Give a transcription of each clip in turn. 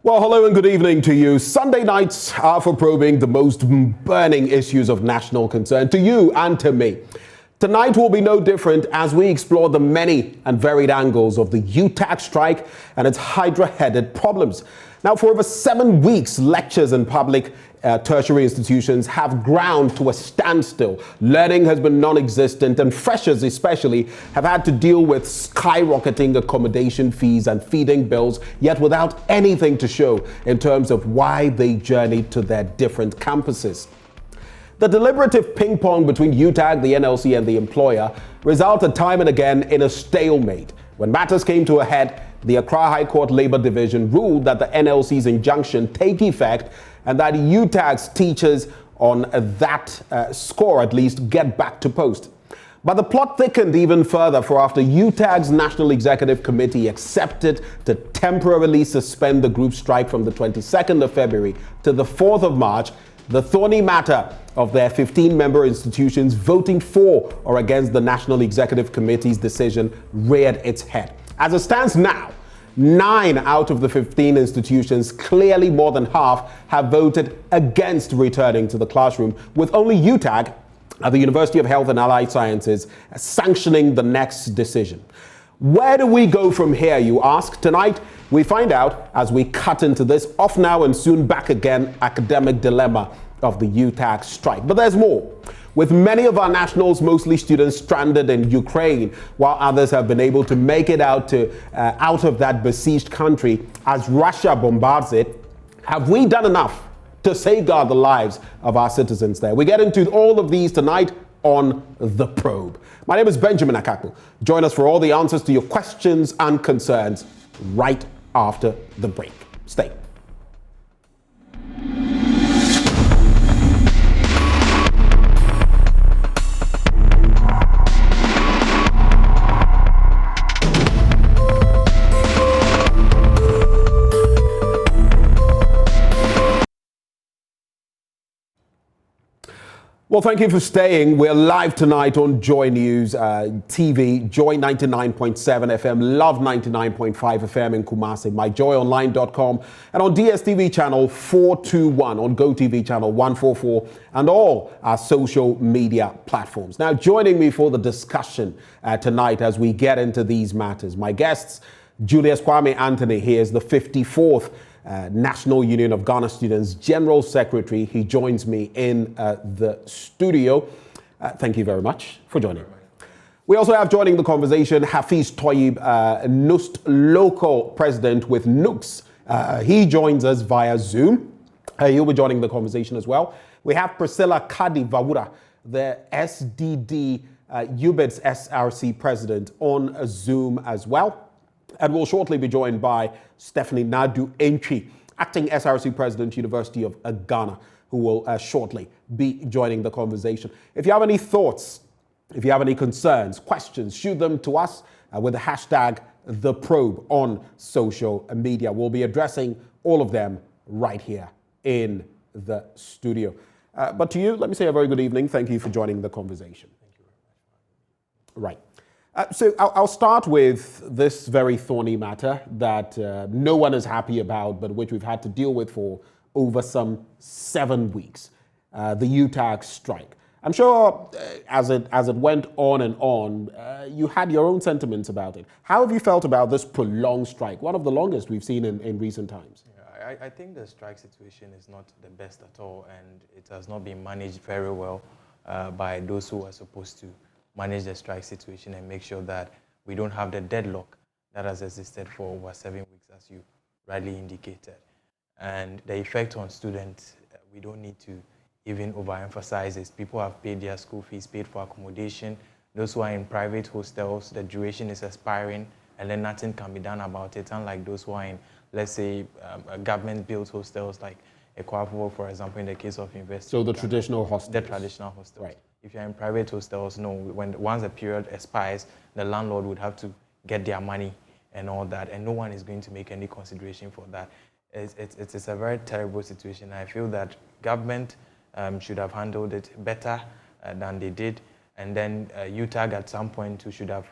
Well, hello and good evening to you. Sunday nights are for probing the most burning issues of national concern to you and to me. Tonight will be no different as we explore the many and varied angles of the UTAG strike and its hydra-headed problems. Now, for over 7 weeks, lectures in public tertiary institutions have ground to a standstill. Learning has been non-existent, and freshers especially have had to deal with skyrocketing accommodation fees and feeding bills, yet without anything to show in terms of why they journeyed to their different campuses. The deliberative ping-pong between UTAG, the NLC, and the employer resulted time and again in a stalemate. When matters came to a head, the Accra High Court Labour Division ruled that the NLC's injunction take effect and that UTAG's teachers on that score at least get back to post. But the plot thickened even further, for after UTAG's National Executive Committee accepted to temporarily suspend the group strike from the 22nd of February to the 4th of March, the thorny matter of their 15-member institutions voting for or against the National Executive Committee's decision reared its head. As it stands now, 9 out of the 15 institutions, clearly more than half, have voted against returning to the classroom, with only UTAG at the University of Health and Allied Sciences sanctioning the next decision. Where do we go from here, you ask? Tonight, we find out as we cut into this off now and soon back again academic dilemma of the UTAG strike. But there's more. With many of our nationals, mostly students, stranded in Ukraine, while others have been able to make it out of that besieged country as Russia bombards it, have we done enough to safeguard the lives of our citizens there? We get into all of these tonight on The Probe. My name is Benjamin Akakpo. Join us for all the answers to your questions and concerns right after the break. Stay. Well, thank you for staying. We're live tonight on JoyNews TV, Joy 99.7 FM, Love 99.5 FM in Kumasi, myjoyonline.com, and on DSTV channel 421, on GoTV channel 144, and all our social media platforms. Now, joining me for the discussion tonight as we get into these matters, my guests, Julius Kwame Anthony. He is the 54th National Union of Ghana Students General Secretary. He joins me in the studio. Thank you very much for joining. We also have joining the conversation Hafiz Toyib, NUST local president with NUCS. He joins us via Zoom. He'll be joining the conversation as well. We have Priscilla Kadi Vawura, the SDD UBID's SRC president, on Zoom as well. And we'll shortly be joined by Stephanie Nadu Entry, acting SRC president, University of Ghana, who will shortly be joining the conversation. If you have any thoughts, if you have any concerns, questions, shoot them to us with the hashtag #TheProbe on social media. We'll be addressing all of them right here in the studio. But to you, let me say a very good evening. Thank you for joining the conversation. Thank you very much. Right. So I'll start with this very thorny matter that no one is happy about, but which we've had to deal with for over some 7 weeks, the UTAG strike. I'm sure as it went on and on, you had your own sentiments about it. How have you felt about this prolonged strike, one of the longest we've seen in recent times? Yeah, I think the strike situation is not the best at all, and it has not been managed very well by those who are supposed to manage the strike situation and make sure that we don't have the deadlock that has existed for over 7 weeks, as you rightly indicated. And the effect on students, we don't need to even overemphasize it. People have paid their school fees, paid for accommodation. Those who are in private hostels, the duration is expiring, and then nothing can be done about it, unlike those who are in, let's say, government-built hostels like Ekwafo, for example, in the case of university. So the traditional hostels. The traditional hostels. Right. If you're in private hostels, no, once the period expires, the landlord would have to get their money and all that, and no one is going to make any consideration for that. It's a very terrible situation. I feel that government should have handled it better than they did, and then UTAG at some point should have,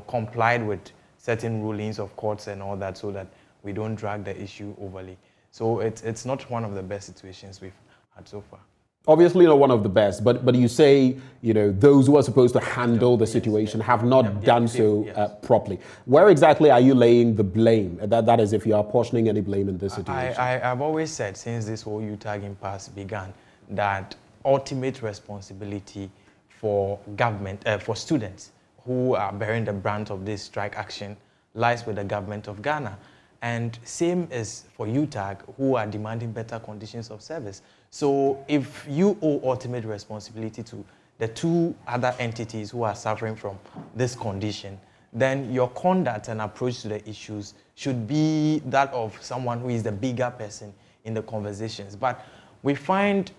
complied with certain rulings of courts and all that, so that we don't drag the issue overly. So it's not one of the best situations we've had so far. Obviously not one of the best, but you say, those who are supposed to handle the situation have not done so properly. Where exactly are you laying the blame? That is, if you are portioning any blame in this situation. I've always said, since this whole UTAG impasse began, that ultimate responsibility for government, for students who are bearing the brunt of this strike action lies with the government of Ghana. And same is for UTAG, who are demanding better conditions of service. So if you owe ultimate responsibility to the two other entities who are suffering from this condition, then your conduct and approach to the issues should be that of someone who is the bigger person in the conversations. But we find,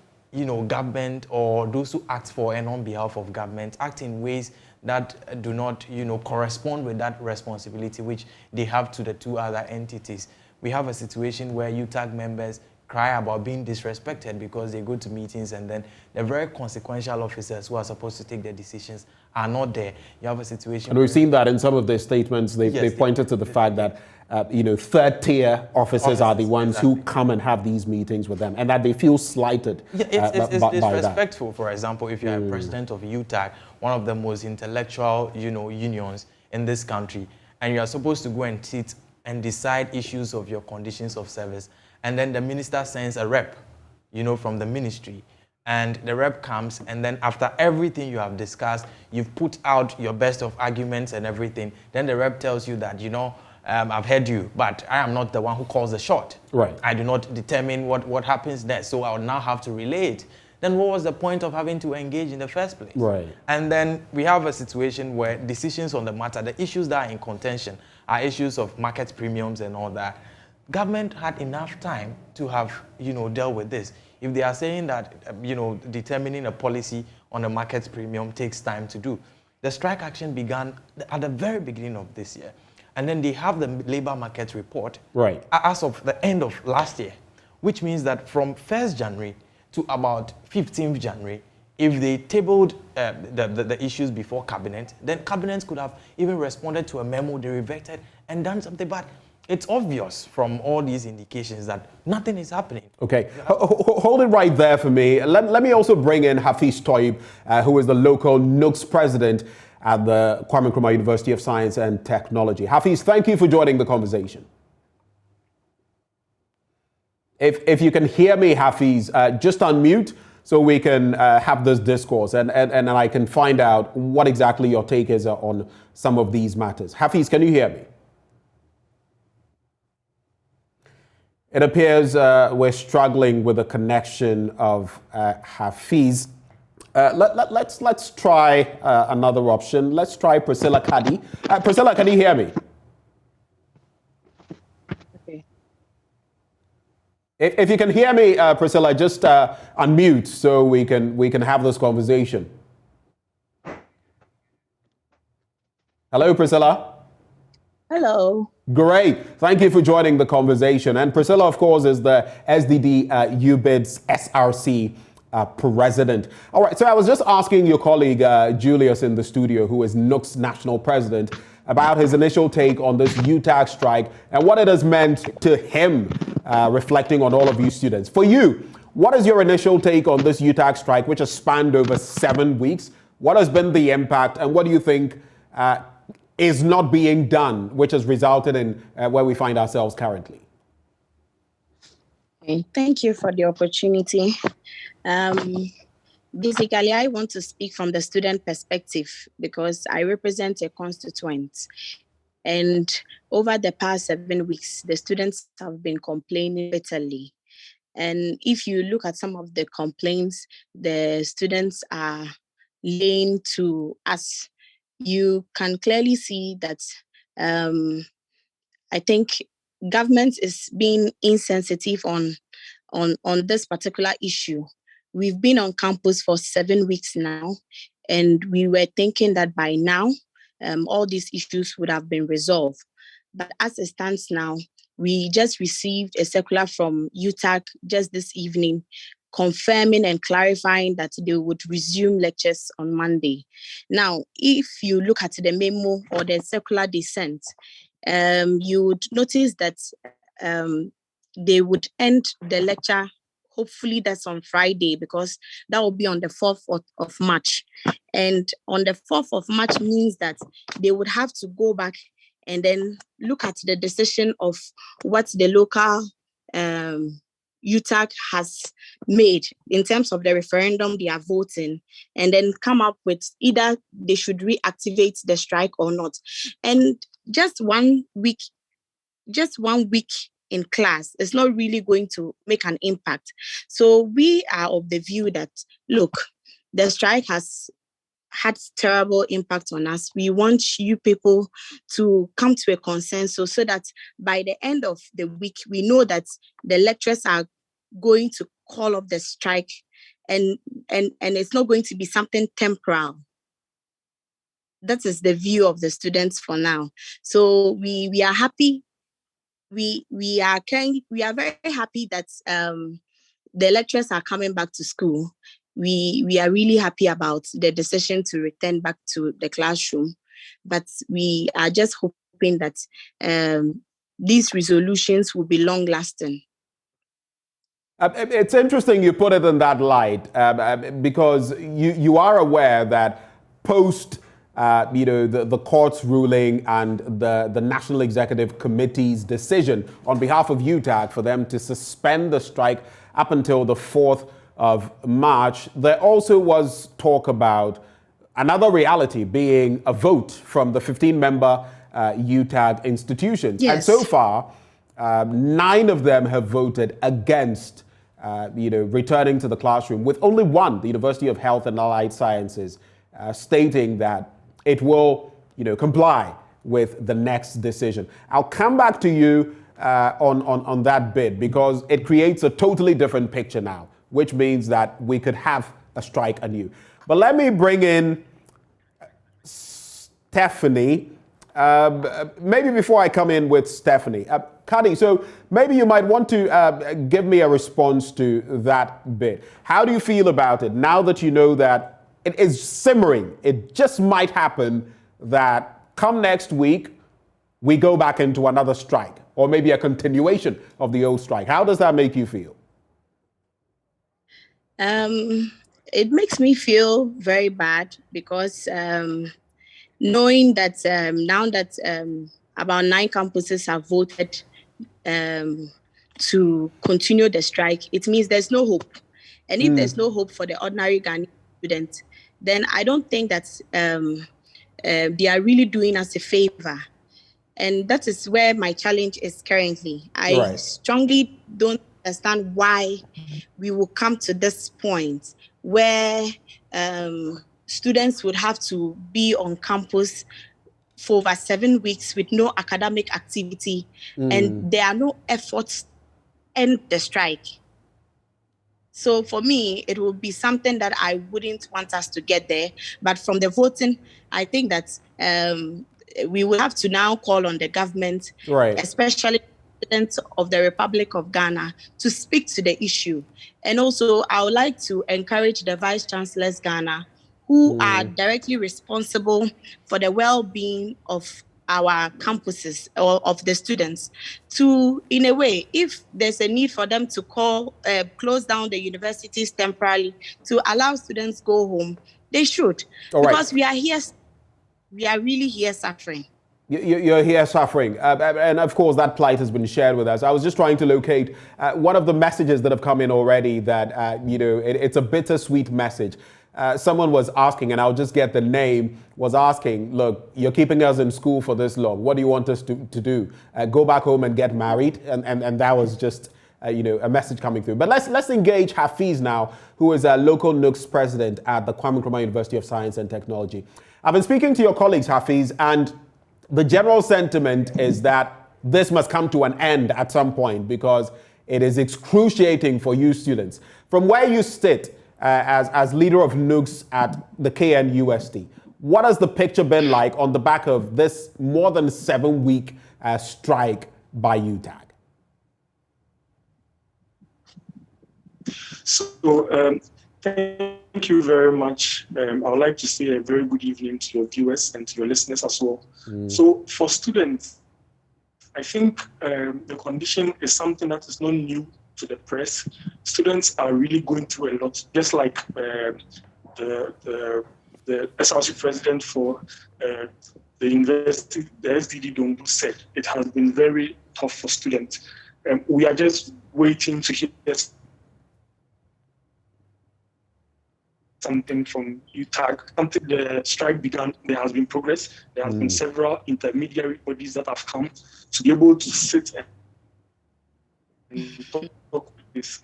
government or those who act for and on behalf of government act in ways that do not, correspond with that responsibility which they have to the two other entities. We have a situation where UTAG members cry about being disrespected because they go to meetings and then the very consequential officers who are supposed to take the decisions are not there. You have a situation. And we've seen that in some of their statements. They've pointed to the fact that, third-tier officers are the ones who come and have these meetings with them, and that they feel slighted. Yeah, it's disrespectful. For example, if you're a president of UTAG, one of the most intellectual, unions in this country, and you are supposed to go and sit and decide issues of your conditions of service, and then the minister sends a rep, from the ministry, and the rep comes, and then after everything you have discussed, you've put out your best of arguments and everything, then the rep tells you that, I've heard you, but I am not the one who calls the shot. Right. I do not determine what happens next, so I will now have to relay it. Then what was the point of having to engage in the first place? Right. And then we have a situation where decisions on the matter, the issues that are in contention, are issues of market premiums and all that. Government had enough time to have, dealt with this. If they are saying that, determining a policy on a market premium takes time to do. The strike action began at the very beginning of this year. And then they have the labor market report as of the end of last year, which means that from 1st January to about 15th January, if they tabled the issues before cabinet, then cabinet could have even responded to a memo they reverted and done something. But it's obvious from all these indications that nothing is happening. Okay, hold it right there for me. Let me also bring in Hafiz Toib, who is the local NUCS president at the Kwame Nkrumah University of Science and Technology. Hafiz, thank you for joining the conversation. If you can hear me, Hafiz, just unmute so we can have this discourse and I can find out what exactly your take is on some of these matters. Hafiz, can you hear me? It appears we're struggling with the connection of Hafiz. Let's try another option. Let's try Priscilla Kadi. Priscilla, can you hear me? Okay. If you can hear me, Priscilla, just unmute so we can have this conversation. Hello, Priscilla. Hello. Great. Thank you for joining the conversation. And Priscilla, of course, is the SDD UBID's SRC president. All right. So I was just asking your colleague, Julius, in the studio, who is NUCS national president, about his initial take on this UTAG strike and what it has meant to him, reflecting on all of you students. For you, what is your initial take on this UTAG strike, which has spanned over 7 weeks? What has been the impact, and what do you think is not being done, which has resulted in where we find ourselves currently? Okay, thank you for the opportunity. Basically, I want to speak from the student perspective because I represent a constituent. And over the past 7 weeks, the students have been complaining bitterly. And if you look at some of the complaints the students are laying to us, you can clearly see that I think government is being insensitive on this particular issue. We've been on campus for 7 weeks now, and we were thinking that by now, all these issues would have been resolved. But as it stands now, we just received a circular from UTAG just this evening confirming and clarifying that they would resume lectures on Monday. Now, if you look at the memo or the circular they sent, you would notice that they would end the lecture. Hopefully that's on Friday, because that will be on the 4th of March. And on the 4th of March means that they would have to go back and then look at the decision of what the local UTAG has made in terms of the referendum they are voting, and then come up with either they should reactivate the strike or not. And just 1 week in class is not really going to make an impact. So we are of the view that, look, the strike has had terrible impact on us. We want you people to come to a consensus so that by the end of the week, we know that the lecturers are going to call off the strike, and it's not going to be something temporal. That is the view of the students for now. So we are happy. We are very happy that the lecturers are coming back to school. We are really happy about the decision to return back to the classroom, but we are just hoping that these resolutions will be long lasting. It's interesting you put it in that light, because you are aware that post the court's ruling and the National Executive Committee's decision on behalf of UTAG for them to suspend the strike up until the 4th of March, there also was talk about another reality being a vote from the 15-member UTAG institutions. Yes. And so far, 9 of them have voted against returning to the classroom, with only one, the University of Health and Allied Sciences, stating that it will, comply with the next decision. I'll come back to you on that bit, because it creates a totally different picture now, which means that we could have a strike anew. But let me bring in Stephanie. Maybe before I come in with Stephanie, Kadi, so maybe you might want to give me a response to that bit. How do you feel about it now that you know that it is simmering? It just might happen that come next week, we go back into another strike, or maybe a continuation of the old strike. How does that make you feel? It makes me feel very bad, because knowing that now that about 9 campuses have voted to continue the strike, it means there's no hope. And if there's no hope for the ordinary Ghanaian student, then I don't think that they are really doing us a favor. And that is where my challenge is currently. I strongly don't understand why we will come to this point where students would have to be on campus for over 7 weeks with no academic activity, and there are no efforts to end the strike. So for me, it will be something that I wouldn't want us to get there. But from the voting, I think that we will have to now call on the government, especially the President of the Republic of Ghana, to speak to the issue. And also, I would like to encourage the Vice Chancellors Ghana, who are directly responsible for the well-being of our campuses or of the students, to, in a way, if there's a need for them to close down the universities temporarily to allow students go home, they should. Because we are here, we are really here suffering. You're here suffering. And of course, that plight has been shared with us. I was just trying to locate one of the messages that have come in already that, it's a bittersweet message. Someone was asking, and I'll just get the name, was asking, look, you're keeping us in school for this long. What do you want us to do? Go back home and get married? And that was just, a message coming through. But let's engage Hafiz now, who is a local NUCS president at the Kwame Nkrumah University of Science and Technology. I've been speaking to your colleagues, Hafiz, and the general sentiment is that this must come to an end at some point because it is excruciating for you students. From where you sit as leader of NUCS at the KNUST, what has the picture been like on the back of this more than 7-week strike by UTAG? So, thank you very much. I would like to say a very good evening to your viewers and to your listeners as well. So for students, I think the condition is something that is not new to the press. Students are really going through a lot, just like the SRC president for the university, the SDD Dongu said, it has been very tough for students. We are just waiting to hear something from UTAG. Until the strike began, there has been progress. There has been several intermediary bodies that have come to be able to sit and talk with these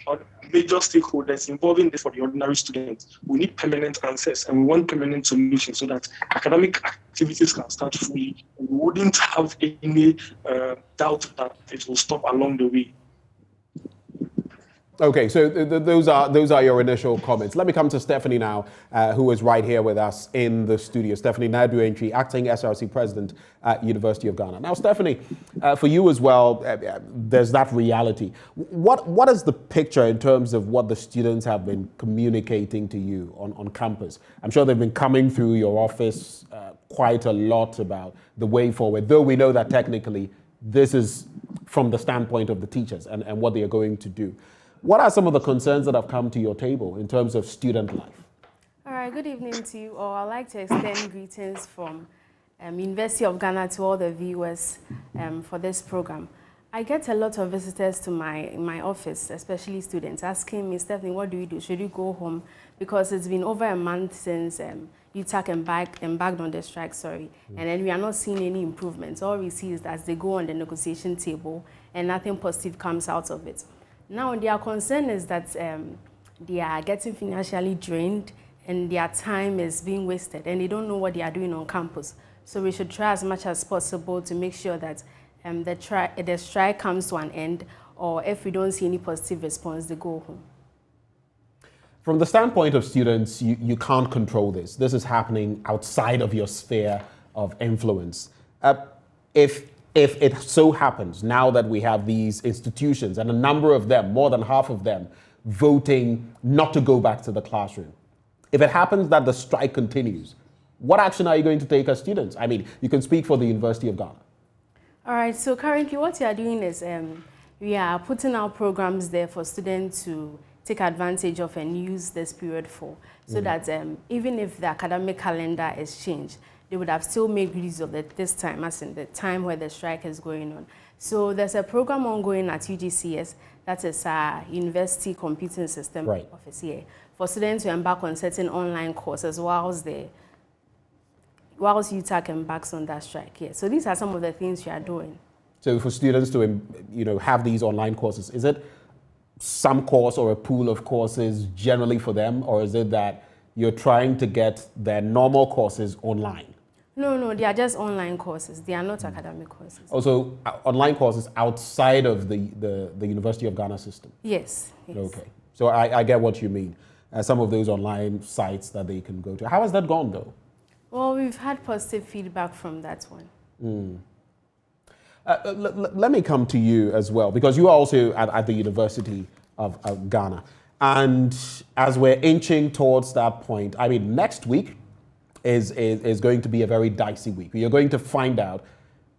major stakeholders involving this for the ordinary students. We need permanent answers and we want permanent solutions so that academic activities can start fully. We wouldn't have any doubt that it will stop along the way. Okay, so those are your initial comments. Let me come to Stephanie now, who is right here with us in the studio. Stephanie Nadu-Entry, acting SRC president at University of Ghana. Now, Stephanie, for you as well, there's that reality. What is the picture in terms of what the students have been communicating to you on campus? I'm sure they've been coming through your office quite a lot about the way forward, though we know that technically this is from the standpoint of the teachers and what they are going to do. What are some of the concerns that have come to your table in terms of student life? All right, good evening to you all. I'd like to extend greetings from University of Ghana to all the viewers for this program. I get a lot of visitors to my office, especially students, asking me, Stephanie, what do you do? Should you go home? Because it's been over a month since UTAG embarked on the strike, and then we are not seeing any improvements. All we see is that they go on the negotiation table and nothing positive comes out of it. Now, their concern is that they are getting financially drained and their time is being wasted and they don't know what they are doing on campus. So we should try as much as possible to make sure that the strike comes to an end, or if we don't see any positive response, they go home. From the standpoint of students, you can't control this. This is happening outside of your sphere of influence. If it so happens, now that we have these institutions and a number of them, more than half of them, voting not to go back to the classroom, if it happens that the strike continues, what action are you going to take as students? I mean, you can speak for the University of Ghana. All right, so currently what we are doing is we are putting out programs there for students to take advantage of and use this period for, so that even if the academic calendar is changed, they would have still made use of this time, as in the time where the strike is going on. So there's a program ongoing at UGCS, that is our University Computing System Office here, for students to embark on certain online courses whilst UTAG embarks on that strike here. So these are some of the things we are doing. So for students to have these online courses, is it some course or a pool of courses generally for them, or is it that you're trying to get their normal courses online? No, they are just online courses. They are not academic courses. Also, online courses outside of the University of Ghana system? Yes. Okay. So I get what you mean. Some of those online sites that they can go to. How has that gone, though? Well, we've had positive feedback from that one. Let me come to you as well, because you are also at the University of Ghana. And as we're inching towards that point, I mean, next week is going to be a very dicey week. You're going to find out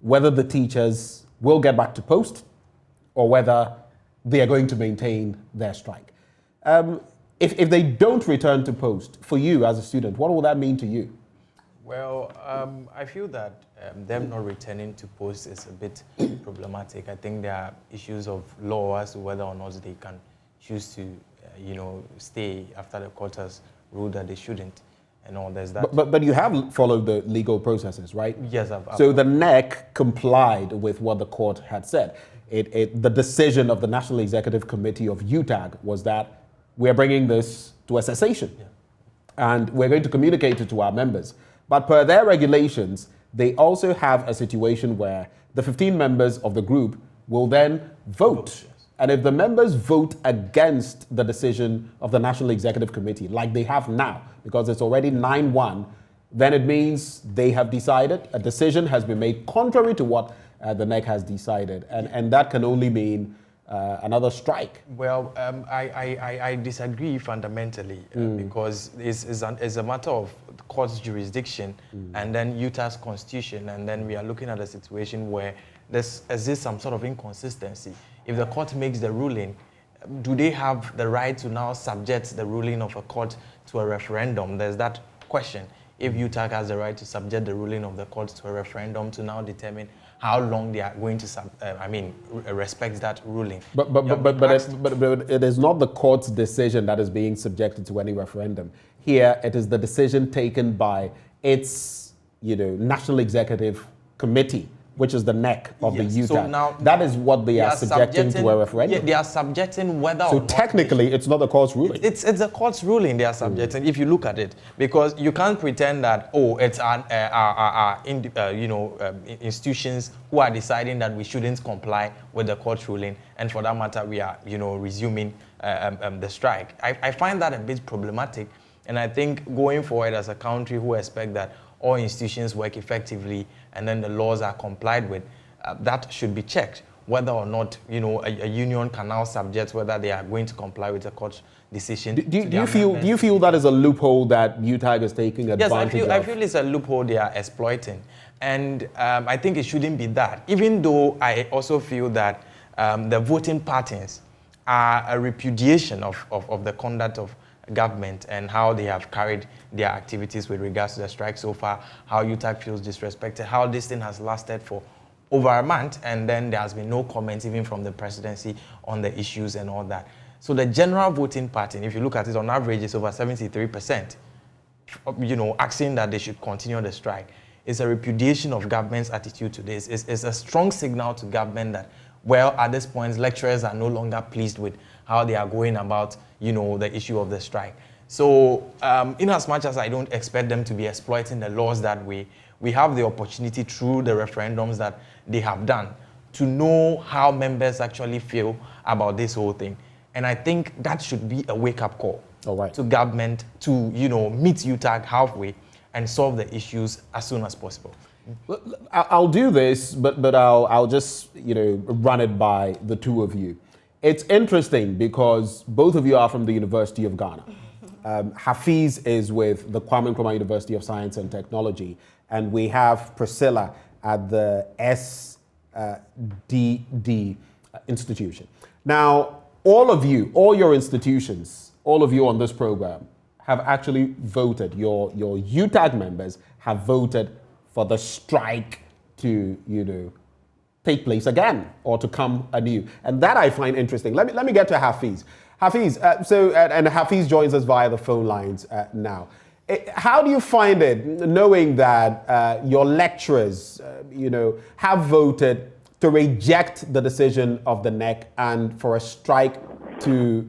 whether the teachers will get back to post or whether they are going to maintain their strike. If they don't return to post, for you as a student, what will that mean to you? Well, I feel that them not returning to post is a bit problematic. I think there are issues of law as to whether or not they can choose to, stay after the court has ruled that they shouldn't. And all there's that. But you have followed the legal processes, right? Yes, So the NEC complied with what the court had said. The decision of the National Executive Committee of UTAG was that we're bringing this to a cessation. And we're going to communicate it to our members. But per their regulations, they also have a situation where the 15 members of the group will then vote. And if the members vote against the decision of the National Executive Committee, like they have now, because it's already 9-1, then it means they have decided, a decision has been made contrary to what the NEC has decided. And that can only mean another strike? Well, I disagree fundamentally because it's a matter of the court's jurisdiction and then Utah's constitution, and then we are looking at a situation where there exists some sort of inconsistency. If the court makes the ruling, do they have the right to now subject the ruling of a court to a referendum? There's that question. If UTAG has the right to subject the ruling of the court to a referendum to now determine how long they are going to, respect that ruling. But it is not the court's decision that is being subjected to any referendum. Here, it is the decision taken by its, National Executive Committee, which is the neck of the UTAG. So now that is what they are subjecting to a referendum. Yeah, they are subjecting whether or not. So technically, it's not the court's ruling. It's the court's ruling they are subjecting, if you look at it. Because you can't pretend that, it's institutions who are deciding that we shouldn't comply with the court's ruling. And for that matter, we are, resuming the strike. I find that a bit problematic. And I think going forward as a country who expect that all institutions work effectively and then the laws are complied with, that should be checked. Whether or not, a union can now subject whether they are going to comply with the court's decision. Do you feel that is a loophole that UTAG is taking advantage of? Yes, I feel it's a loophole they are exploiting. And I think it shouldn't be that. Even though I also feel that the voting patterns are a repudiation of the conduct of government and how they have carried their activities with regards to the strike so far, how UTAG feels disrespected, how this thing has lasted for over a month, and then there has been no comment even from the presidency on the issues and all that. So the general voting pattern, if you look at it, on average, is over 73%, asking that they should continue the strike. It's a repudiation of government's attitude to this. It's a strong signal to government that, well, at this point, lecturers are no longer pleased with how they are going about, the issue of the strike. So in as much as I don't expect them to be exploiting the laws that way, we have the opportunity through the referendums that they have done to know how members actually feel about this whole thing. And I think that should be a wake-up call to government to, meet UTAG halfway and solve the issues as soon as possible. I'll do this, but I'll just, run it by the two of you. It's interesting because both of you are from the University of Ghana. Hafiz is with the Kwame Nkrumah University of Science and Technology, and we have Priscilla at the SDD institution. Now, all your institutions, all of you on this program have actually voted, your UTAG members have voted for the strike to, take place again or to come anew. And that I find interesting. Let me get to Hafiz. Hafiz, and Hafiz joins us via the phone lines now. How do you find it knowing that your lecturers, have voted to reject the decision of the NEC and for a strike to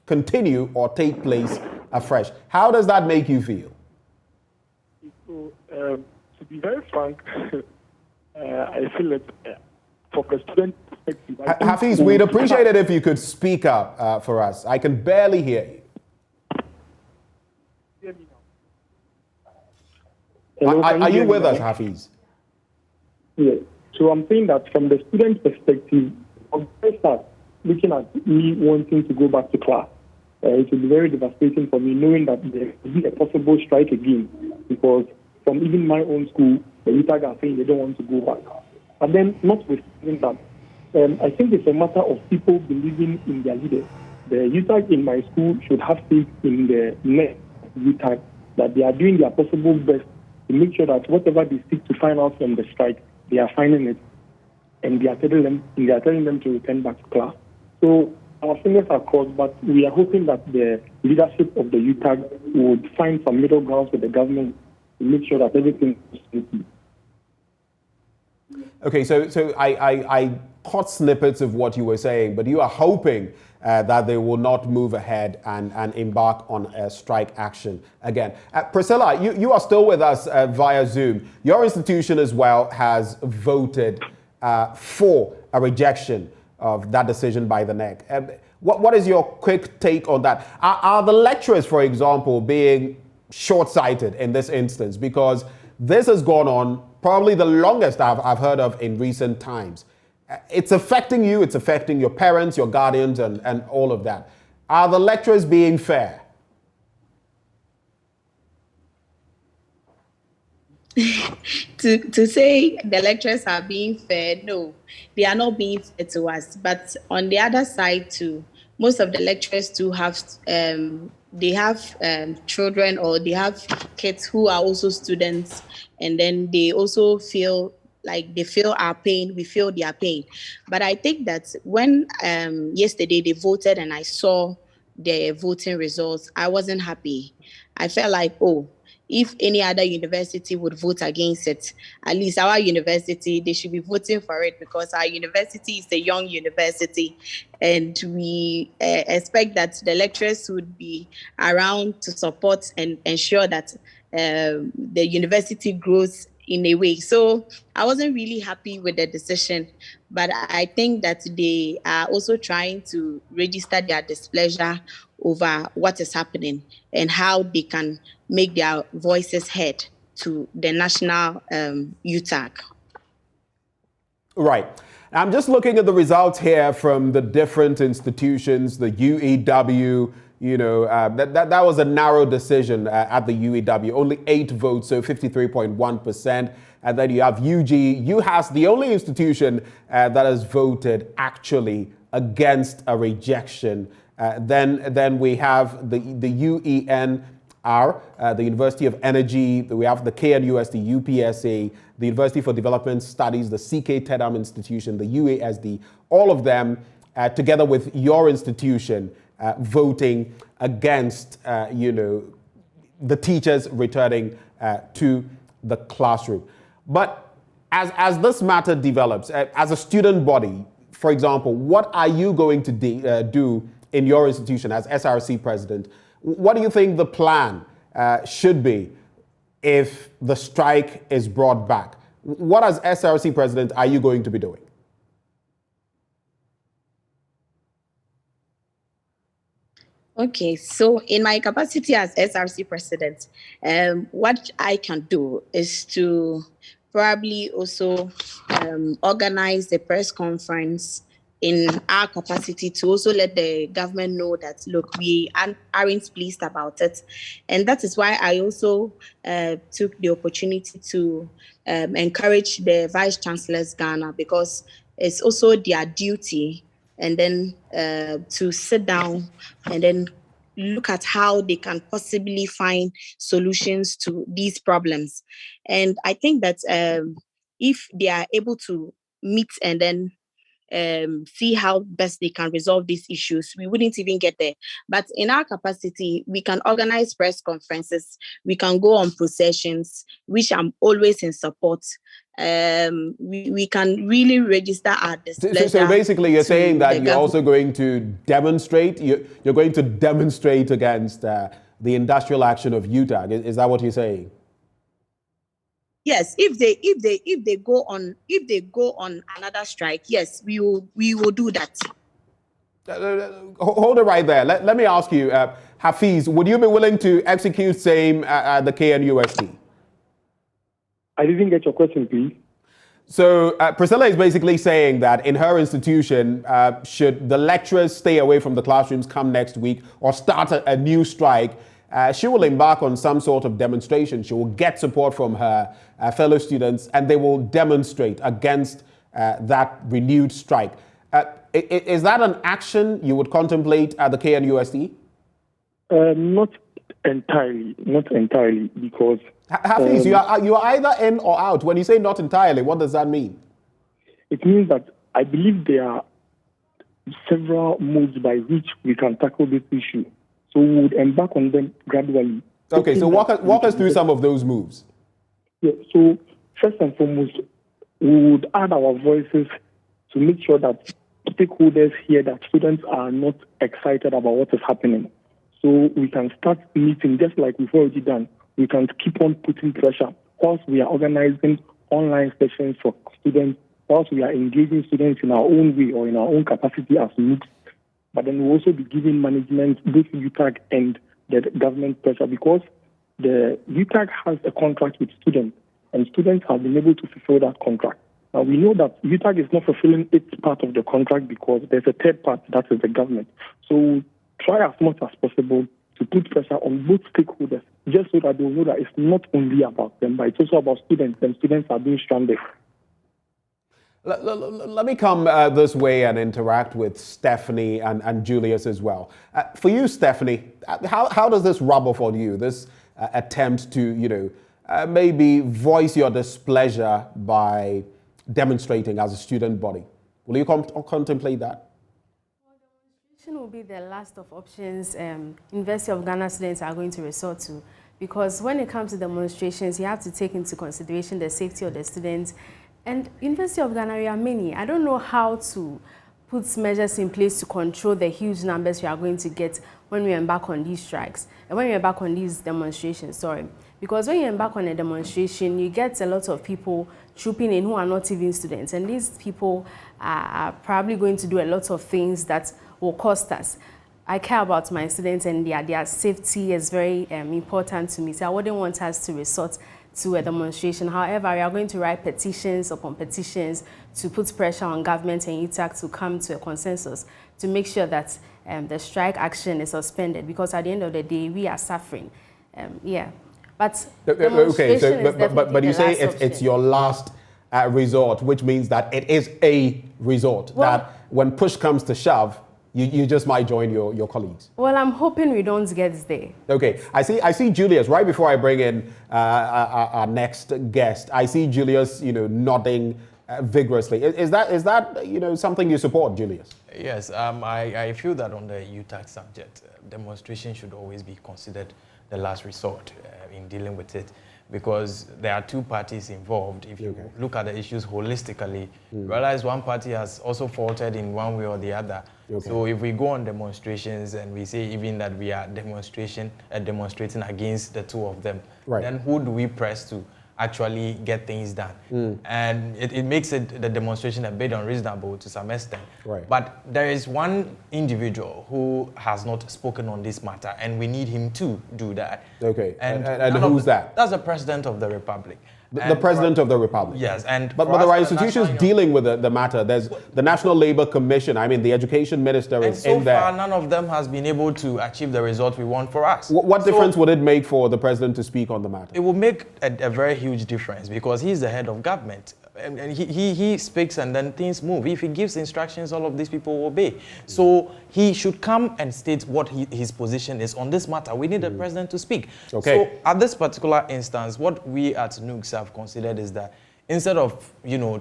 continue or take place afresh? How does that make you feel? So, to be very frank, I feel that from a student perspective... Hafiz, we'd appreciate it if you could speak up for us. I can barely hear you. Hear me now. Are you with us, Hafiz? Yes. So I'm saying that from the student perspective, I'll start looking at me wanting to go back to class. It will be very devastating for me knowing that there will be a possible strike again, because from even my own school, the UTAG are saying they don't want to go back. But then, notwithstanding that, I think it's a matter of people believing in their leaders. The UTAG in my school should have faith in the next UTAG, that they are doing their possible best to make sure that whatever they seek to find out from the strike, they are finding it, and they are telling them to return back to class. So our fingers are crossed, but we are hoping that the leadership of the UTAG would find some middle grounds with the government to make sure that everything is smoothly. Okay, so I caught snippets of what you were saying, but you are hoping that they will not move ahead and embark on a strike action again. Priscilla, you are still with us via Zoom. Your institution as well has voted for a rejection of that decision by the NEC. What is your quick take on that? Are the lecturers, for example, being short-sighted in this instance? Because this has gone on probably the longest I've heard of in recent times. It's affecting you, it's affecting your parents, your guardians, and all of that. Are the lecturers being fair? To say the lecturers are being fair, no, they are not being fair to us. But on the other side too, most of the lecturers too have they have children, or they have kids who are also students, and then they also feel like they feel our pain, we feel their pain. But I think that when yesterday they voted and I saw the voting results, I wasn't happy. I felt like, oh, if any other university would vote against it, at least our university, they should be voting for it, because our university is a young university, and we expect that the lecturers would be around to support and ensure that the university grows in a way. So I wasn't really happy with the decision, but I think that they are also trying to register their displeasure over what is happening and how they can make their voices heard to the national UTAG. Right. I'm just looking at the results here from the different institutions, the UEW, that was a narrow decision at the UEW, only 8 votes, so 53.1%. And then you have UHAS, the only institution that has voted actually against a rejection. Then we have the UEN, the University of Energy, we have the KNUS, the UPSA, the University for Development Studies, the CK Tedham Institution, the UASD, all of them, together with your institution, voting against, the teachers returning to the classroom. But as this matter develops, as a student body, for example, what are you going to do in your institution as SRC president? What do you think the plan should be if the strike is brought back? What, as SRC president, are you going to be doing? Okay, so in my capacity as SRC president, what I can do is to probably also organize the press conference in our capacity to also let the government know that, look, we aren't pleased about it. And that is why I also took the opportunity to encourage the Vice Chancellor's Ghana, because it's also their duty, and then to sit down and then look at how they can possibly find solutions to these problems. And I think that if they are able to meet and then see how best they can resolve these issues, we wouldn't even get there. But in our capacity, we can organize press conferences, we can go on processions, which I'm always in support. We can really register our displeasure. So basically, you're saying that you're also going to demonstrate. You're going to demonstrate against the industrial action of UTAG. Is that what you're saying? Yes, if they go on another strike, yes, we will do that. Hold it right there. Let me ask you, Hafiz, would you be willing to execute same at the KNUST? I didn't get your question, please. So Priscilla is basically saying that in her institution, should the lecturers stay away from the classrooms come next week or start a new strike, she will embark on some sort of demonstration. She will get support from her fellow students, and they will demonstrate against that renewed strike. Is that an action you would contemplate at the KNUST? Not entirely, because... Hafiz, you are either in or out. When you say not entirely, what does that mean? It means that I believe there are several moves by which we can tackle this issue. So we would embark on them gradually. Okay, so walk us through some of those moves. Yeah, so first and foremost, we would add our voices to make sure that stakeholders hear that students are not excited about what is happening. So we can start meeting just like we've already done. We can keep on putting pressure whilst we are organizing online sessions for students, whilst we are engaging students in our own way or in our own capacity as MOOCs. But then we'll also be giving management, both UTAG and the government pressure, because the UTAG has a contract with students, and students have been able to fulfill that contract. Now, we know that UTAG is not fulfilling its part of the contract because there's a third part, that is the government. So try as much as possible to put pressure on both stakeholders, just so that they know that it's not only about them, but it's also about students, and students are being stranded. Let me come this way and interact with Stephanie and Julius as well. For you, Stephanie, how does this rub off on you, this attempt to, maybe voice your displeasure by demonstrating as a student body? Will you contemplate that? Well, demonstration will be the last of options University of Ghana students are going to resort to, because when it comes to demonstrations, you have to take into consideration the safety of the students. And University of Ghana, we are many. I don't know how to put measures in place to control the huge numbers we are going to get when we embark on these strikes, and when we embark on these demonstrations, sorry. Because when you embark on a demonstration, you get a lot of people trooping in who are not even students. And these people are probably going to do a lot of things that will cost us. I care about my students, and their safety is very important to me. So I wouldn't want us to resort to a demonstration. However, we are going to write petitions upon petitions to put pressure on government and UTAG to come to a consensus to make sure that the strike action is suspended, because at the end of the day, we are suffering. But okay, but you say it's your last resort, which means that it is a resort, well, that when push comes to shove, you just might join your colleagues. Well, I'm hoping we don't get there. Okay, I see Julius, right before I bring in our next guest, I see Julius, nodding vigorously. Is that something you support, Julius? Yes, I feel that on the UTAG subject, demonstration should always be considered the last resort in dealing with it, because there are two parties involved. If you look at the issues holistically, realize one party has also faltered in one way or the other. So if we go on demonstrations and we say even that we are demonstrating against the two of them, then who do we press to actually get things done? And it makes the demonstration a bit unreasonable to some extent. But there is one individual who has not spoken on this matter, and we need him to do that. Okay, and who's that? That's the President of the Republic. The President of the Republic. Yes, and but there are institutions dealing with the matter. There's the National Labor Commission. I mean, the Education Minister is in there. So far, none of them has been able to achieve the result we want for us. What difference would it make for the President to speak on the matter? It will make a very huge difference, because he's the head of government. And he speaks and then things move. If he gives instructions, all of these people will obey. So he should come and state what his position is on this matter. We need the president to speak. So at this particular instance, what we at NUGS have considered is that instead of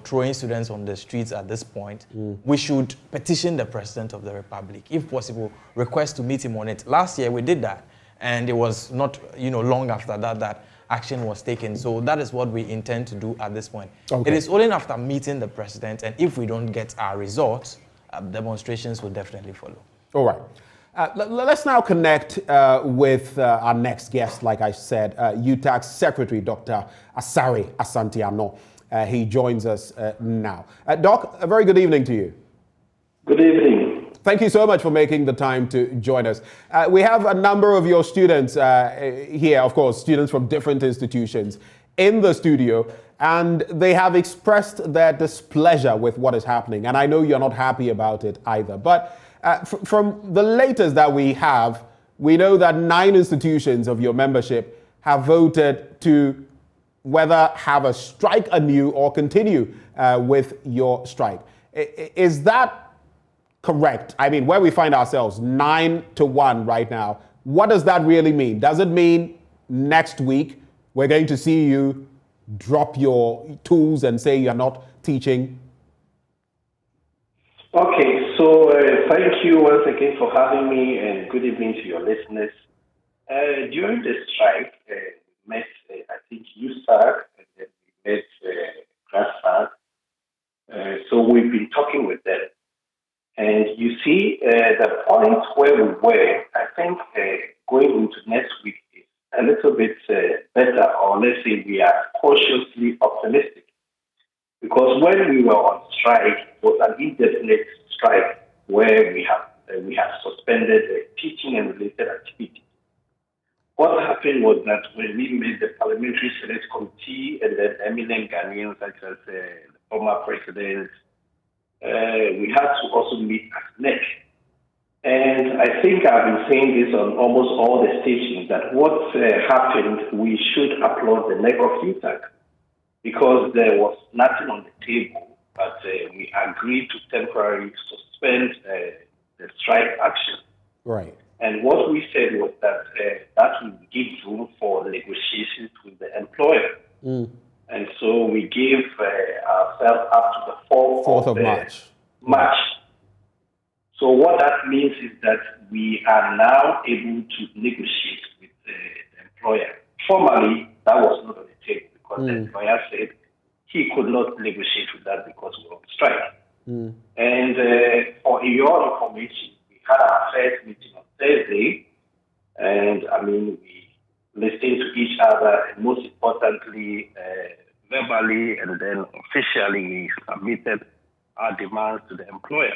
throwing students on the streets at this point, we should petition the President of the Republic. If possible, request to meet him on it. Last year we did that, and it was not long after that action was taken. So that is what we intend to do at this point. It is only after meeting the president, and if we don't get our results, demonstrations will definitely follow. All right. Let's now connect with our next guest, like I said, UTAG Secretary, Dr. Asare Asante-Ano. He joins us now. Doc, a very good evening to you. Good evening. Thank you so much for making the time to join us. We have a number of your students here, of course, students from different institutions in the studio, and they have expressed their displeasure with what is happening. And I know you're not happy about it either. But from the latest that we have, we know that 9 institutions of your membership have voted to whether have a strike anew or continue with your strike. Is that correct? I mean, where we find ourselves 9-1 right now, what does that really mean? Does it mean next week we're going to see you drop your tools and say you're not teaching? Okay, so thank you once again for having me, and good evening to your listeners. During the strike, we met, I think, UTAG, and then we met GrassFAG. So we've been talking with them. And you see, the point where we were, I think going into next week is a little bit better, or let's say we are cautiously optimistic. Because when we were on strike, it was an indefinite strike where we have suspended teaching and related activities. what happened was that when we made the Parliamentary Select Committee and then eminent Ghanaians such as the former president, we had to also meet as NEC. And I think I've been saying this on almost all the stations, that what happened, we should applaud the NEC of UTAG, because there was nothing on the table, but we agreed to temporarily suspend the strike action. Right. And what we said was that that would give room for negotiations with the employer. And so we gave ourselves up to the 4th of March. So what that means is that we are now able to negotiate with the employer. Formally, that was not on the table because the employer said he could not negotiate with that because we were on strike. And for your information, we had our first meeting on Thursday, and I mean, we listened to each other, and most importantly, verbally and then officially, we submitted our demands to the employer.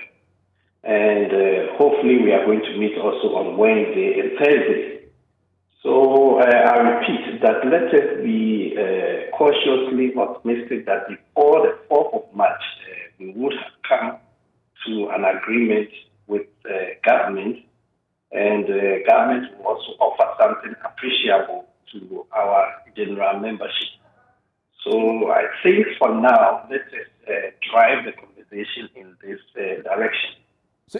And hopefully we are going to meet also on Wednesday and Thursday. So I repeat that let us be cautiously optimistic that before the 4th of March, we would have come to an agreement with government, and government will also offer something appreciable to our general membership. So I think for now, let us drive the conversation in this direction.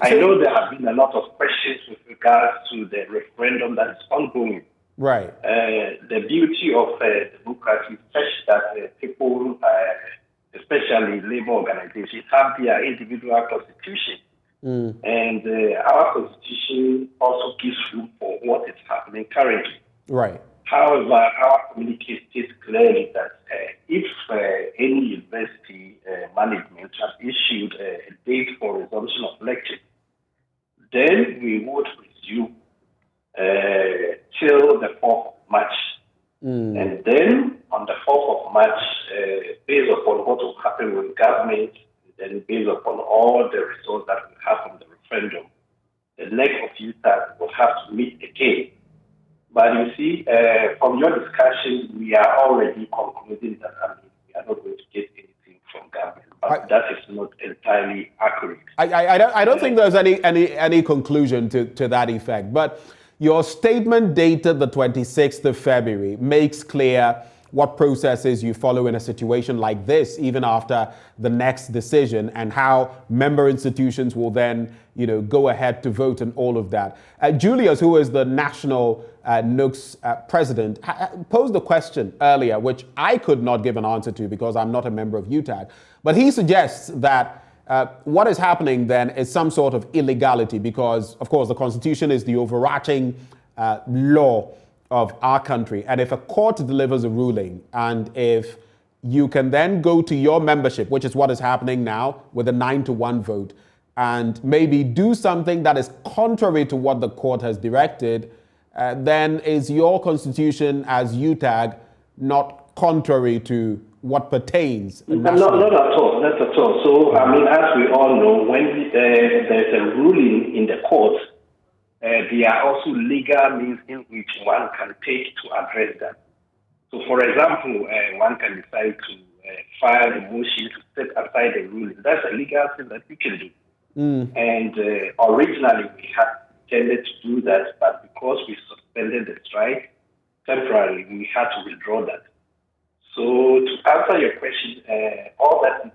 I know there have been a lot of questions with regards to the referendum that is ongoing. Right. The beauty of democracy is such that people, especially labor organizations, have their individual constitution. And our constitution also gives room for what is happening currently. Right. However, our communique states clearly that if any university management has issued a date for resumption of lectures, then we would resume till the 4th of March. And then on the 4th of March, based upon what will happen with government, then based upon all the results that we have from the referendum, the NEC of UTAG will have to meet again. But you see, from your discussions, we are already concluding that we are not going to get anything from government. But that is not entirely accurate. I don't think there's any conclusion to that effect. But your statement dated the 26th of February makes clear what processes you follow in a situation like this, even after the next decision, and how member institutions will then, go ahead to vote and all of that. Julius, who is the national NUC's president, posed a question earlier, which I could not give an answer to because I'm not a member of UTAG. But he suggests that what is happening then is some sort of illegality because, of course, the Constitution is the overarching law of our country. And if a court delivers a ruling and if you can then go to your membership, which is what is happening now with a 9-1 vote, and maybe do something that is contrary to what the court has directed, then is your constitution as UTAG not contrary to what pertains? Not at all. Not at all. So, I mean, as we all know, when there's a ruling in the court, there are also legal means in which one can take to address that. So, for example, one can decide to file a motion to set aside the ruling. That's a legal thing that we can do. And originally, we had intended to do that, but because we suspended the strike temporarily, we had to withdraw that. So, to answer your question, all that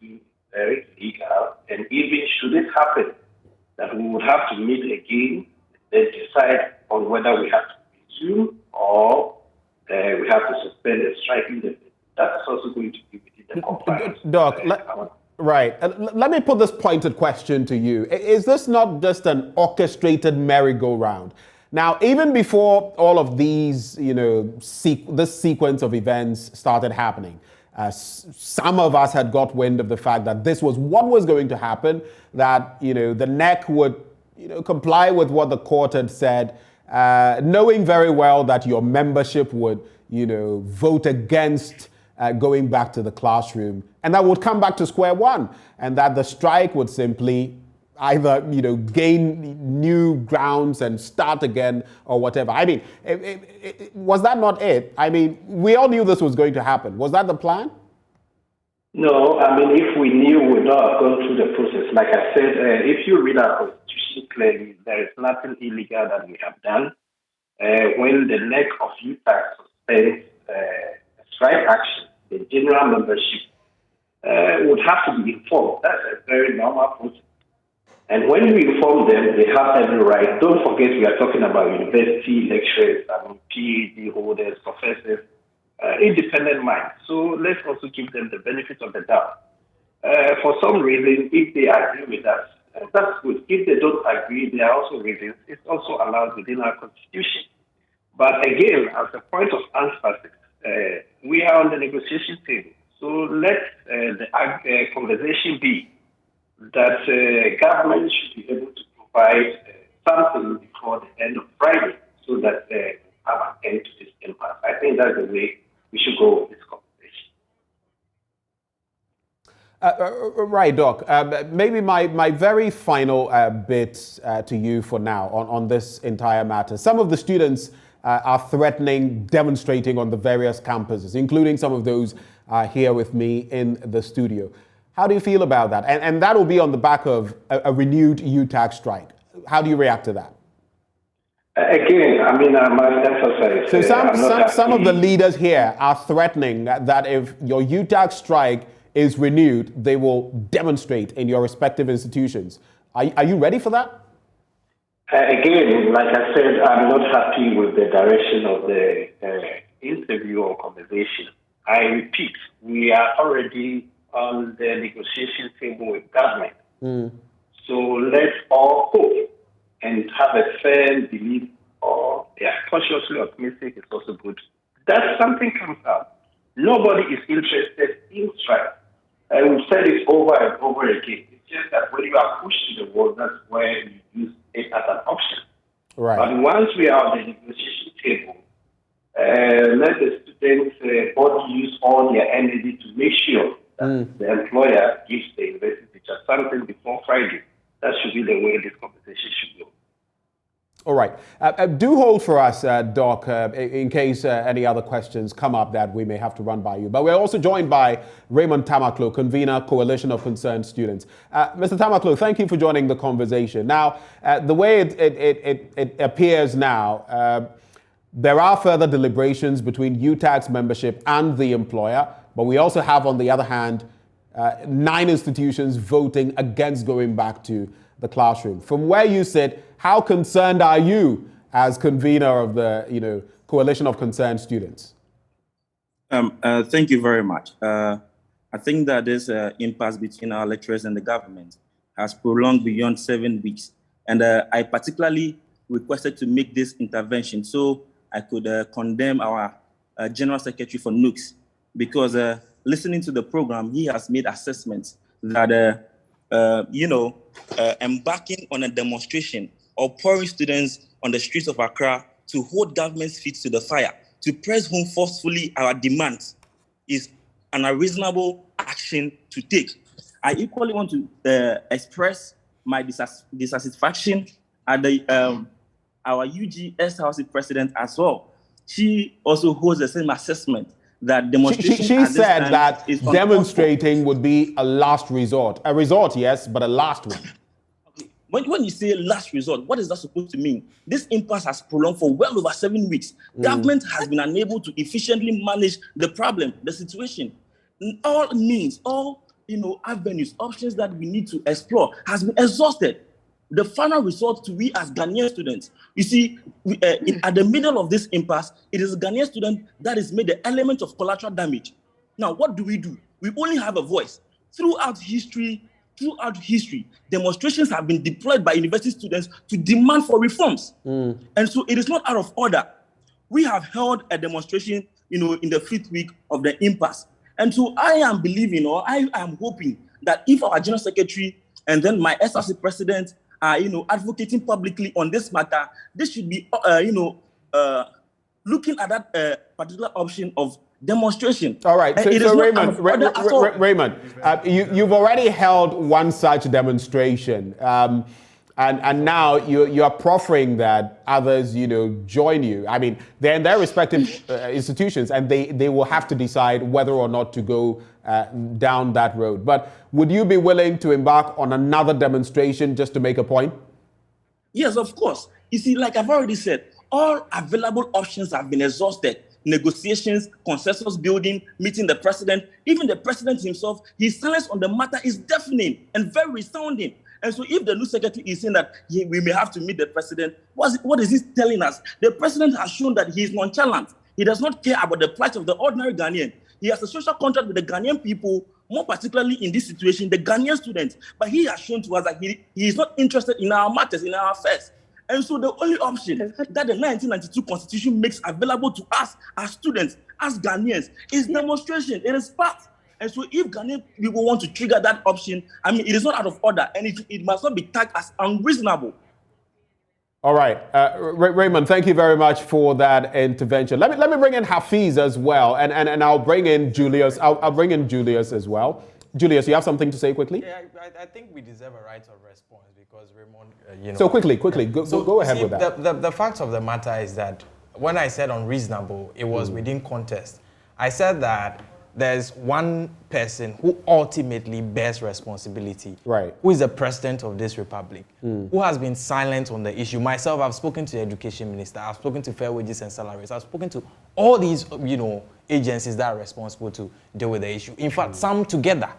is very legal, and even should it happen that we would have to meet again and decide on whether we have to resume or we have to suspend the strike indefinitely. That's also going to be within the compliance. Doc, let me put this pointed question to you. Is this not just an orchestrated merry-go-round? Now, even before all of these, this sequence of events started happening, some of us had got wind of the fact that this was what was going to happen, that, the NEC would, comply with what the court had said, knowing very well that your membership would, vote against going back to the classroom, and that would come back to square one, and that the strike would simply either gain new grounds and start again or whatever. I mean, was that not it? I mean, we all knew this was going to happen. Was that the plan? No, I mean, if we knew, we would not have gone through the process. Like I said, if you read our constitution clearly, there is nothing illegal that we have done. When the neck of UTAG suspends strike action, the general membership would have to be informed. That's a very normal process. And when we inform them, they have every right. Don't forget, we are talking about university lecturers, PhD holders, professors, independent minds. So let's also give them the benefit of the doubt. For some reason, if they agree with us, that's good. If they don't agree, there are also reasons. It's also allowed within our constitution. But again, as a point of emphasis, we are on the negotiation table. So let the conversation be that government should be able to provide something before the end of Friday so that we have an end to this impasse. I think that's the way we should go with this conversation. Right, Doc. Maybe my very final bit to you for now on this entire matter. Some of the students are threatening demonstrating on the various campuses, including some of those here with me in the studio. How do you feel about that? And that will be on the back of a renewed UTAG strike. How do you react to that? Again, I mean, I must emphasize. So some of the leaders here are threatening that if your UTAG strike is renewed, they will demonstrate in your respective institutions. Are you ready for that? Again, like I said, I'm not happy with the direction of the interview or conversation. I repeat, we are already on the negotiation table with government. So let's all hope and have a firm belief, or cautiously optimistic is also good, that something comes out. Nobody is interested in strike. We've said it over and over again. It's just that when you are pushed to the wall, that's where you use it as an option. Right. But once we are on the negotiation table, let the students both use all their energy to make sure that the employer gives the university teacher something before Friday. That should be the way this conversation should go. All right. Do hold for us, Doc, in case any other questions come up that we may have to run by you. But we're also joined by Raymond Tamaklo, convener, Coalition of Concerned Students. Mr. Tamaklo, thank you for joining the conversation. Now, the way it appears now, there are further deliberations between UTAG's membership and the employer, but we also have, on the other hand, 9 institutions voting against going back to the classroom. From where you sit, how concerned are you as convener of the Coalition of Concerned Students? Thank you very much. I think that this impasse between our lecturers and the government has prolonged beyond 7 weeks. And I particularly requested to make this intervention so I could condemn our General Secretary for NUCS, because listening to the program, he has made assessments that, embarking on a demonstration or pouring students on the streets of Accra to hold government's feet to the fire, to press home forcefully our demands, is an unreasonable action to take. I equally want to express my dissatisfaction at our UG House president as well. She also holds the same assessment that demonstration. She said that demonstrating would be a last resort. A resort, yes, but a last one. When you say last resort, what is that supposed to mean? This impasse has prolonged for well over 7 weeks. Government has been unable to efficiently manage the problem, the situation. All means, all avenues, options that we need to explore has been exhausted. The final resort to we as Ghanaian students. You see, at the middle of this impasse, it is a Ghanaian student that is made the element of collateral damage. Now, what do? We only have a voice. Throughout history, demonstrations have been deployed by university students to demand for reforms. And so it is not out of order. We have held a demonstration, in the 5th week of the impasse. And so I am believing, or I am hoping that if our General Secretary and then my SRC President are, advocating publicly on this matter, this should be, looking at that particular option of demonstration. All right, so, It is so not Raymond, out of order at all. Raymond, you've already held one such demonstration, and now you are proffering that others, join you. I mean, they're in their respective institutions, and they will have to decide whether or not to go down that road. But would you be willing to embark on another demonstration just to make a point? Yes, of course. You see, like I've already said, all available options have been exhausted. Negotiations, consensus building, meeting the president, even the president himself, his silence on the matter is deafening and very resounding. And so if the new secretary is saying that we may have to meet the president, what is he telling us? The president has shown that he is nonchalant. He does not care about the plight of the ordinary Ghanaian. He has a social contract with the Ghanaian people, more particularly in this situation, the Ghanaian students. But he has shown to us that he is not interested in our matters, in our affairs. And so the only option that the 1992 Constitution makes available to us as students, as Ghanaians, is demonstration. It is part. And so if Ghanaian people want to trigger that option, I mean, it is not out of order, and it must not be tagged as unreasonable. All right. Raymond, thank you very much for that intervention. Let me bring in Hafiz as well, and I'll bring in Julius. I'll bring in Julius as well. Julius, you have something to say quickly? Yeah, I think we deserve a right of response because Raymond, So quickly, go ahead with that. The fact of the matter is that when I said unreasonable, it was within context. I said that there's one person who ultimately bears responsibility, right, who is the president of this republic, who has been silent on the issue. Myself, I've spoken to the education minister, I've spoken to Fair Wages and Salaries, I've spoken to all these, agencies that are responsible to deal with the issue. In fact, some together,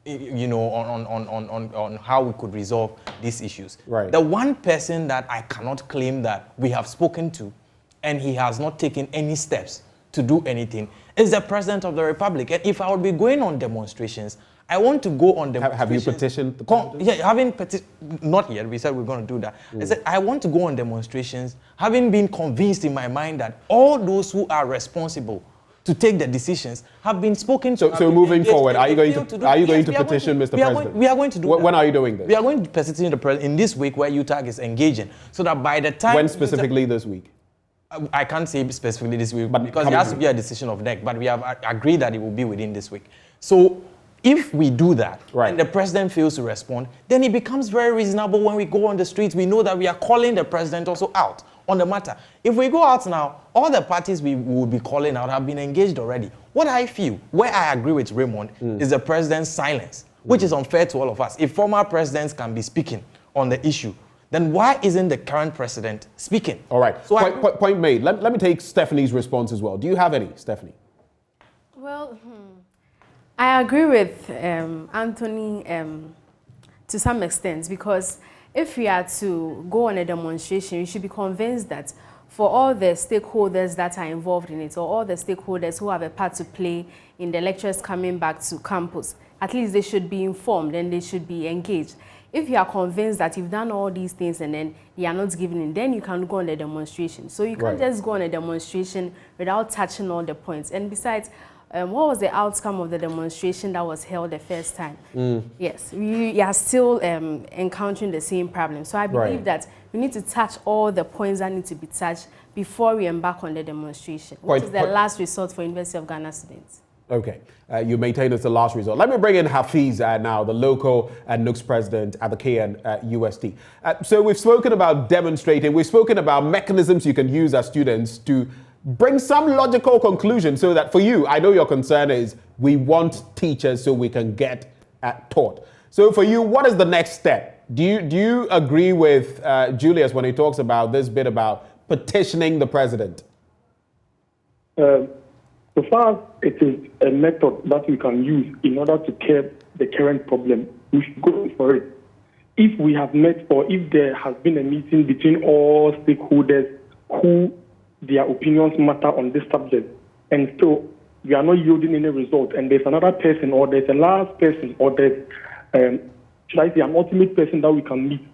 on how we could resolve these issues. Right. The one person that I cannot claim that we have spoken to, and he has not taken any steps to do anything, is the president of the republic. And if I would be going on demonstrations, I want to go on demonstrations. Have you petitioned the president? Yeah, not yet. We said we're going to do that. I said I want to go on demonstrations, having been convinced in my mind that all those who are responsible to take the decisions have been spoken to. So moving forward, are you going to petition Mr. President? We are going to do that. When are you doing this? We are going to petition the president in this week where UTAG is engaging, so that by the time... When specifically this week? I can't say specifically this week, but because it has to be a decision of NEC, but we have agreed that it will be within this week. So if we do that, and the president fails to respond, then it becomes very reasonable when we go on the streets. We know that we are calling the president also out on the matter. If we go out now, all the parties we will be calling out have been engaged already. What I feel, where I agree with Raymond, is the president's silence, which is unfair to all of us. If former presidents can be speaking on the issue, then why isn't the current president speaking? All right. So point made. Let me take Stephanie's response as well. Do you have any, Stephanie? Well, I agree with Anthony to some extent, because if we are to go on a demonstration, we should be convinced that for all the stakeholders that are involved in it, or all the stakeholders who have a part to play in the lectures coming back to campus, at least they should be informed and they should be engaged. If you are convinced that you've done all these things and then you are not giving in, then you can go on a demonstration. So you can't just go on a demonstration without touching all the points. And besides, what was the outcome of the demonstration that was held the first time? Yes, we are still encountering the same problem. So I believe that we need to touch all the points that need to be touched before we embark on the demonstration, which is the last resort for University of Ghana students. Okay, you maintain it's the last resort. Let me bring in Hafiz now, the local NUCS president at the KNUST. So we've spoken about demonstrating, we've spoken about mechanisms you can use as students to bring some logical conclusion, so that for you, I know your concern is we want teachers so we can get taught. So for you, what is the next step? Do you agree with Julius when he talks about this bit about petitioning the president? So far as it is a method that we can use in order to curb the current problem, we should go for it. If we have met, or if there has been a meeting between all stakeholders who their opinions matter on this subject, and still we are not yielding any result, and there's another person, or there's a last person, or there's, should I say, an ultimate person that we can meet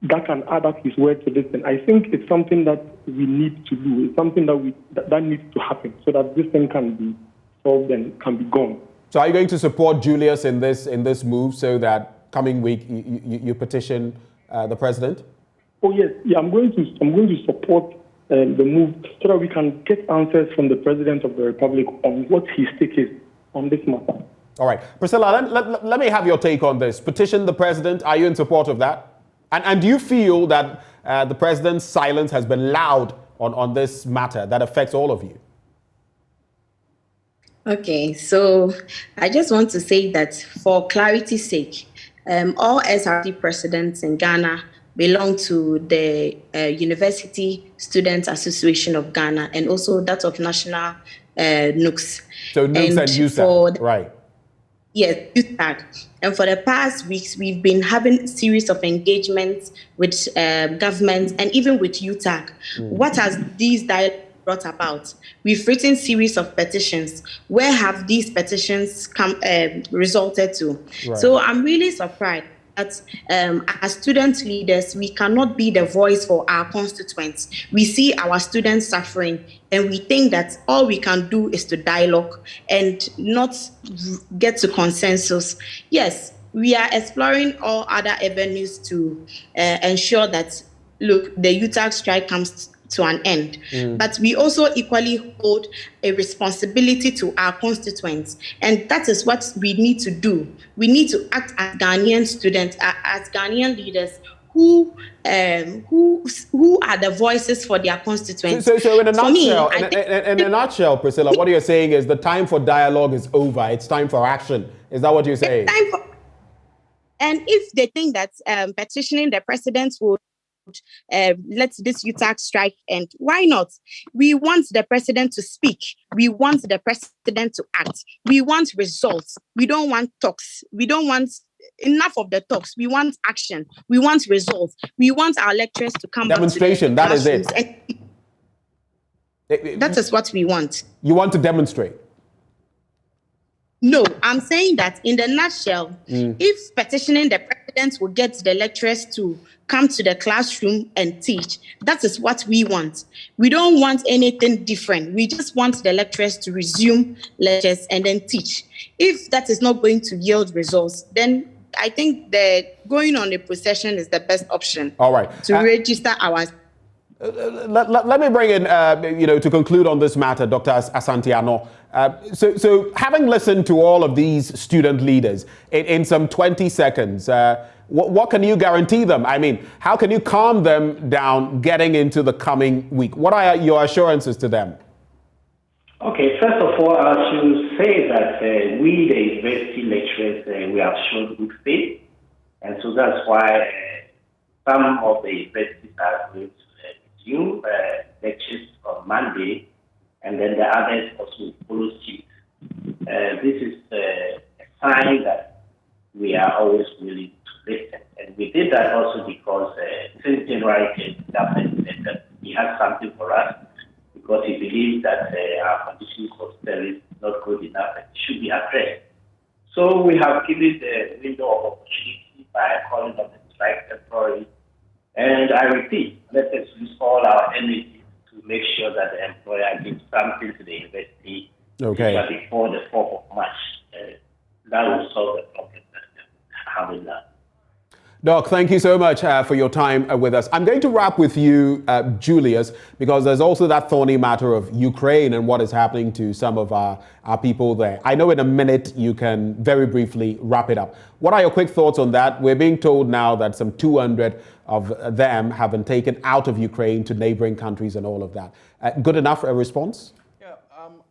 that can add up his word to this, and I think it's something that we need to do. It's something that needs to happen so that this thing can be solved and can be gone. So are you going to support Julius in this move so that coming week you petition the president? Oh yes, yeah. I'm going to support the move so that we can get answers from the President of the Republic on what his take is on this matter. All right. Priscilla, let me have your take on this. Petition the president. Are you in support of that? And do you feel that the president's silence has been loud on this matter that affects all of you? Okay, so I just want to say that for clarity's sake, all SRC presidents in Ghana belong to the University Students Association of Ghana and also that of National NUCS. So NUCS and UTAG, right? Yes, UTAG. And for the past weeks, we've been having a series of engagements with government and even with UTAG. What has these dialogues brought about? We've written series of petitions. Where have these petitions resulted to? Right. So I'm really surprised that as student leaders, we cannot be the voice for our constituents. We see our students suffering, and we think that all we can do is to dialogue and not get to consensus. Yes, we are exploring all other avenues to ensure that, look, the UTAG strike comes to an end. But we also equally hold a responsibility to our constituents. And that is what we need to do. We need to act as Ghanaian students, as Ghanaian leaders who are the voices for their constituents. So in a nutshell, Priscilla, what you're saying is the time for dialogue is over. It's time for action. Is that what you're saying? And if they think that petitioning the president will let this UTAG strike end, why not? We want the president to speak. We want the president to act. We want results. We don't want talks. We don't want enough of the talks. We want action. We want results. We want our lecturers to come demonstration. Back to that is it. That is what we want. You want to demonstrate? No, I'm saying that in the nutshell, if petitioning the president will get the lecturers to come to the classroom and teach, that is what we want. We don't want anything different. We just want the lecturers to resume lectures and then teach. If that is not going to yield results, then I think that going on a procession is the best option. All right. To register our... Let me bring in, to conclude on this matter, Dr. Asante-Ano. So having listened to all of these student leaders in some 20 seconds, what can you guarantee them? I mean, how can you calm them down getting into the coming week? What are your assurances to them? Okay, first of all, I should say that we, the university lecturers, we have shown good faith. And so that's why some of the universities are going to resume lectures on Monday, and then the others also will follow suit. This is a sign that we are always willing to listen. And we did that also because since January, the government said that he has something for us, because he believes that our conditions of service is not good enough and should be addressed. So we have given the window of opportunity by calling on the strike temporarily. And I repeat, let us use all our energy to make sure that the employer gives something to the university before the 4th of March. That will solve the problem that we're having now. Doc, thank you so much for your time with us. I'm going to wrap with you, Julius, because there's also that thorny matter of Ukraine and what is happening to some of our people there. I know in a minute you can very briefly wrap it up. What are your quick thoughts on that? We're being told now that some 200 of them have been taken out of Ukraine to neighboring countries and all of that. Good enough a response? Yeah,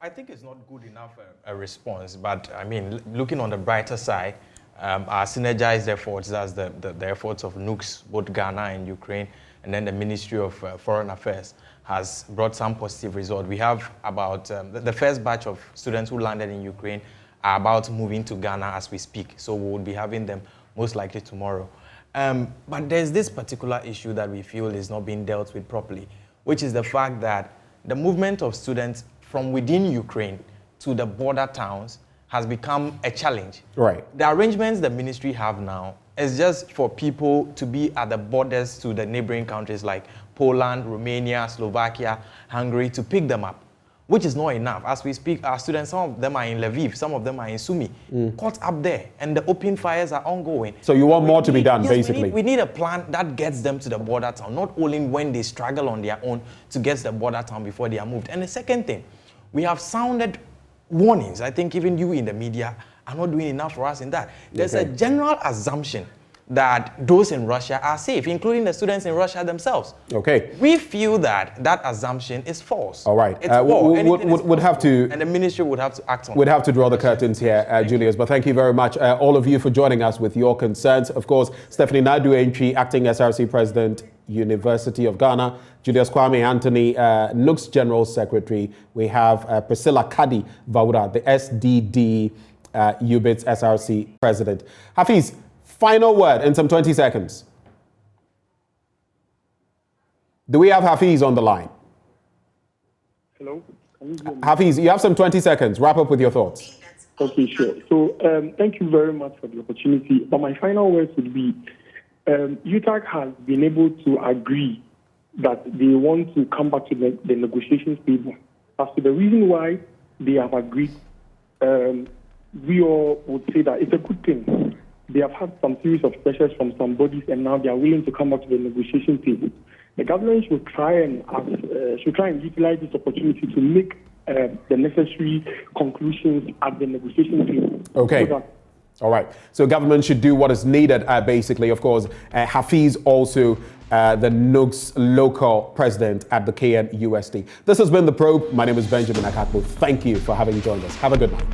I think it's not good enough a response, but I mean, looking on the brighter side, our synergized efforts, that's the efforts of NUCS, both Ghana and Ukraine, and then the Ministry of Foreign Affairs has brought some positive results. We have about the first batch of students who landed in Ukraine are about moving to Ghana as we speak. So we will be having them most likely tomorrow. But there's this particular issue that we feel is not being dealt with properly, which is the fact that the movement of students from within Ukraine to the border towns has become a challenge. Right. The arrangements the ministry have now is just for people to be at the borders to the neighboring countries like Poland, Romania, Slovakia, Hungary to pick them up. which is not enough. As we speak, our students, some of them are in Lviv, some of them are in Sumy, caught up there, and the open fires are ongoing. So you want more to be done, yes, basically? We need a plan that gets them to the border town, not only when they struggle on their own to get to the border town before they are moved. And the second thing, we have sounded warnings. I think even you in the media are not doing enough for us in that. There's a general assumption that those in Russia are safe, including the students in Russia themselves. Okay. We feel that that assumption is false. All right. It's war. Would have to, and the ministry would have to act on it. We'd have to draw the curtains here, Julius, but thank you very much, all of you, for joining us with your concerns. Of course, Stephanie Nadu-Entry, Acting SRC President, University of Ghana, Julius Kwame Anthony, NUC's General Secretary. We have Priscilla Kadi Vaura, the SDD UBITS SRC President. Hafiz, final word in some 20 seconds. Do we have Hafiz on the line? Hello? Hafiz, you have some 20 seconds. Wrap up with your thoughts. Okay, sure. So thank you very much for the opportunity. But my final words would be, UTAG has been able to agree that they want to come back to the negotiations table. As to the reason why they have agreed, we all would say that it's a good thing. They have had some series of pressures from some bodies, and now they are willing to come back to the negotiation table. The government should try and utilize this opportunity to make the necessary conclusions at the negotiation table. Okay. So all right. So government should do what is needed, basically. Of course, Hafiz also the NUG's local president at the KNUST. This has been The Probe. My name is Benjamin Akakbo. Thank you for having joined us. Have a good night.